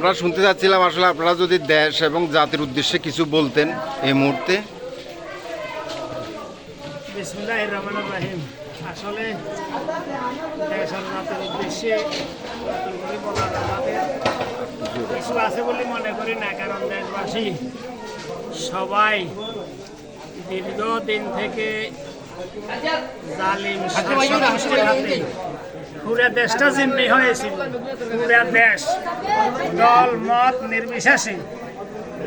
আমরা শুনতে চাচ্ছিলাম আসলে আপনারা যদি দেশ এবং জাতির উদ্দেশ্যে কিছু বলতেন এই মুহূর্তে। বিসমিল্লাহির রহমানির রহিম। আসলে দেশ আর জাতির উদ্দেশ্যে বলার আমাদের কিছু আছে বলে মনে করি না, কারণ দেশবাসী সবাই দীর্ঘদিন থেকে জালিম শাসকের হাতে পুরা দেশটা জিম্মি হয়েছিল। পুরা দেশ দল মত নির্বিশেষে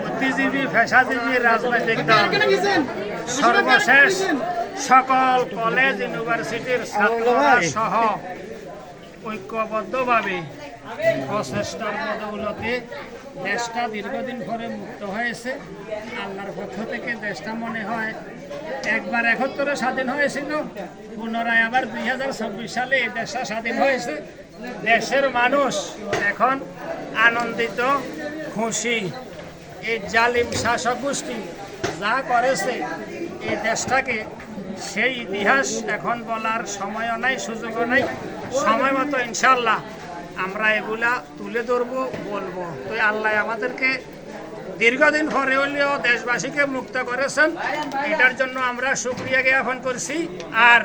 বুদ্ধিজীবী পেশাজীবী রাজনৈতিক দল সর্বশেষ সকল কলেজ ইউনিভার্সিটির ছাত্ররা সহ ঐক্যবদ্ধভাবে প্রচেষ্টার বদৌলতে দেশটা দীর্ঘদিন পরে মুক্ত হয়েছে। আল্লাহর পক্ষ থেকে দেশটা মনে হয় একবার ৭১ স্বাধীন হয়েছিল, পুনরায় আবার ২০২৪ সালে এই দেশটা স্বাধীন হয়েছে। দেশের মানুষ এখন আনন্দিত, খুশি। এই জালিম শাসক গোষ্ঠী যা করেছে এই দেশটাকে, সেই ইতিহাস এখন বলার সময়ও নাই, সুযোগও নাই। সময় মতো ইনশাল্লাহ আমরা এগুলা তুলে ধরবো, বলবো। তো আল্লাহ আমাদেরকে দীর্ঘদিন পরে হলেও দেশবাসীকে মুক্ত করেছেন, এটার জন্য আমরা শুকরিয়া জ্ঞাপন করছি। আর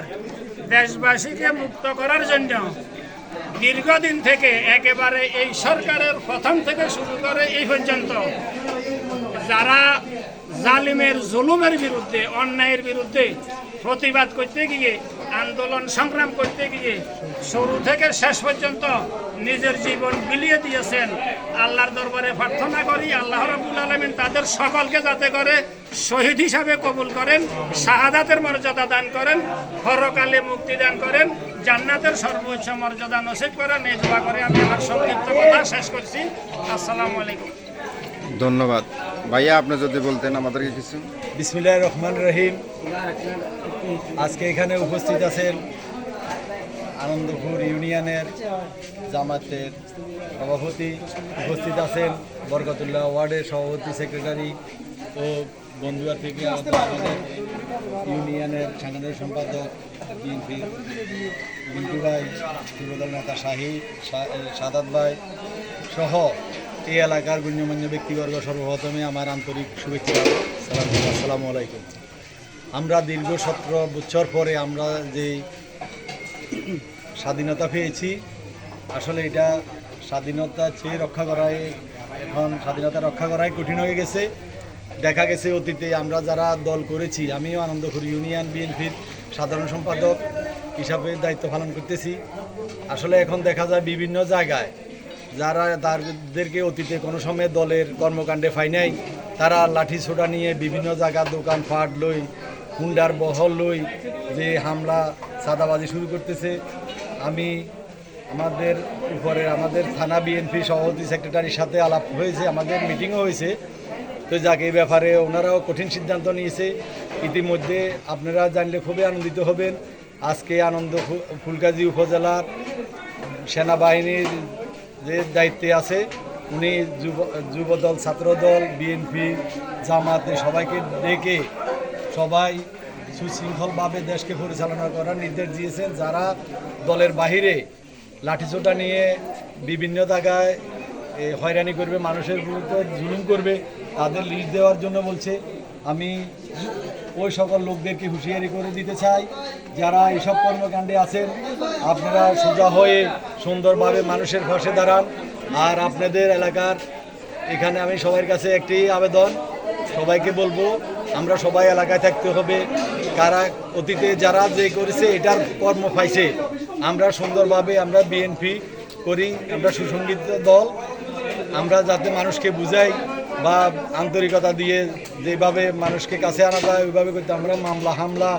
দেশবাসীকে মুক্ত করার জন্য দীর্ঘদিন থেকে একেবারে এই সরকারের প্রথম থেকে শুরু করে এই পর্যন্ত যারা জালিমের জুলুমের বিরুদ্ধে, অন্যায়ের বিরুদ্ধে প্রতিবাদ করতে গিয়ে, আন্দোলন সংগ্রাম করতে গিয়ে শুরু থেকে শেষ পর্যন্ত নিজের জীবন বিলিয়ে দিয়েছেন, আল্লাহর দরবারে প্রার্থনা করি আল্লাহ রাব্বুল আলামিন তাদের সকলকে যাতে করে শহীদ হিসাবে কবুল করেন, শাহাদাতের মর্যাদা দান করেন, পরকালে মুক্তি দান করেন, জান্নাতের সর্বোচ্চ মর্যাদা নসিব করেন। এই দোয়া করে আমি আমার সংক্ষিপ্ত কথা শেষ করছি। আসসালামু আলাইকুম। ধন্যবাদ ভাইয়া, আপনি যদি বলতেন আমাদেরকে কিছু। বিসমিল্লাহির রহমানির রহিম। আজকে এখানে উপস্থিত আছেন আনন্দপুর ইউনিয়নের জামাতের সভাপতি, উপস্থিত আছেন বরকতুল্লাহ ওয়ার্ডের সভাপতি, সেক্রেটারি ও বন্ধুয়া থেকে আমাদের ইউনিয়নের সাংগঠনিক সম্পাদক বিএনপি বিন্টু ভাই, যুবদল নেতা সাদাত ভাই সহ এই এলাকার গণ্যমান্য ব্যক্তিবর্গ, সর্বপ্রথমে আমার আন্তরিক শুভেচ্ছা, আসসালামু আলাইকুম। আমরা দীর্ঘ 17 বছর পরে আমরা যে স্বাধীনতা পেয়েছি, আসলে এটা স্বাধীনতা চেয়ে রক্ষা করাই, এখন স্বাধীনতা রক্ষা করাই কঠিন হয়ে গেছে। দেখা গেছে অতীতে আমরা যারা দল করেছি, আমিও আনন্দপুর ইউনিয়ন বিএনপির সাধারণ সম্পাদক হিসাবে দায়িত্ব পালন করতেছি। আসলে এখন দেখা যায় বিভিন্ন জায়গায় যারা তাদেরকে অতীতে কোনো সময় দলের কর্মকাণ্ডে পাই নাই, তারা লাঠি ছোটা নিয়ে বিভিন্ন জায়গার দোকান ফাট লই, হুন্ডার বহল লই যে হামলা চাঁদাবাজি শুরু করতেছে। আমি আমাদের উপরে আমাদের থানা বিএনপি সভাপতি সেক্রেটারির সাথে আলাপ হয়েছে, আমাদের মিটিংও হয়েছে। তো যাকে এই ব্যাপারে ওনারাও কঠিন সিদ্ধান্ত নিয়েছে। ইতিমধ্যে আপনারা জানলে খুবই আনন্দিত হবেন, আজকে ফুলগাজী উপজেলার সেনাবাহিনীর যে দায়িত্বে আছে উনি যুবদল, ছাত্রদল, বিএনপি, জামাতে সবাইকে ডেকে সবাই সুশৃঙ্খলভাবে দেশকে পরিচালনা করার নির্দেশ দিয়েছেন। যারা দলের বাহিরে লাঠিচোটা নিয়ে বিভিন্ন জায়গায় হয়রানি করবে, মানুষের বিরুদ্ধে জুলুম করবে, তাদের লিস্ট দেওয়ার জন্য বলছে। আমি ওই সকল লোকদেরকে হুঁশিয়ারি করে দিতে চাই, যারা এইসব কর্মকাণ্ডে আছেন আপনারা সোজা হয়ে সুন্দরভাবে মানুষের পাশে দাঁড়ান। আর আপনাদের এলাকার এখানে আমি সবার কাছে একটি আবেদন, সবাইকে বলবো আমরা সবাই এলাকায় থাকতে হবে। কারা অতীতে যারা যে করেছে এটার কর্ম পাইছে, আমরা সুন্দরভাবে আমরা বিএনপি করি, আমরা সুসংগঠিত দল, আমরা যাতে মানুষকে বুঝাই বা আন্তরিকতা দিয়ে যেভাবে মানুষকে কাছে আনা যায় ওইভাবে করতে, আমরা মামলা হামলা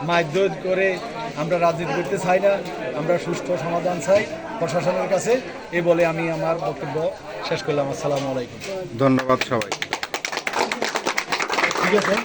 মারধর করে আমরা রাজনীতি করতে চাই না, আমরা সুষ্ঠু সমাধান চাই প্রশাসনের কাছে। এই বলে আমি আমার বক্তব্য শেষ করলাম। আসসালামু আলাইকুম। ধন্যবাদ সবাই। ঠিক আছে।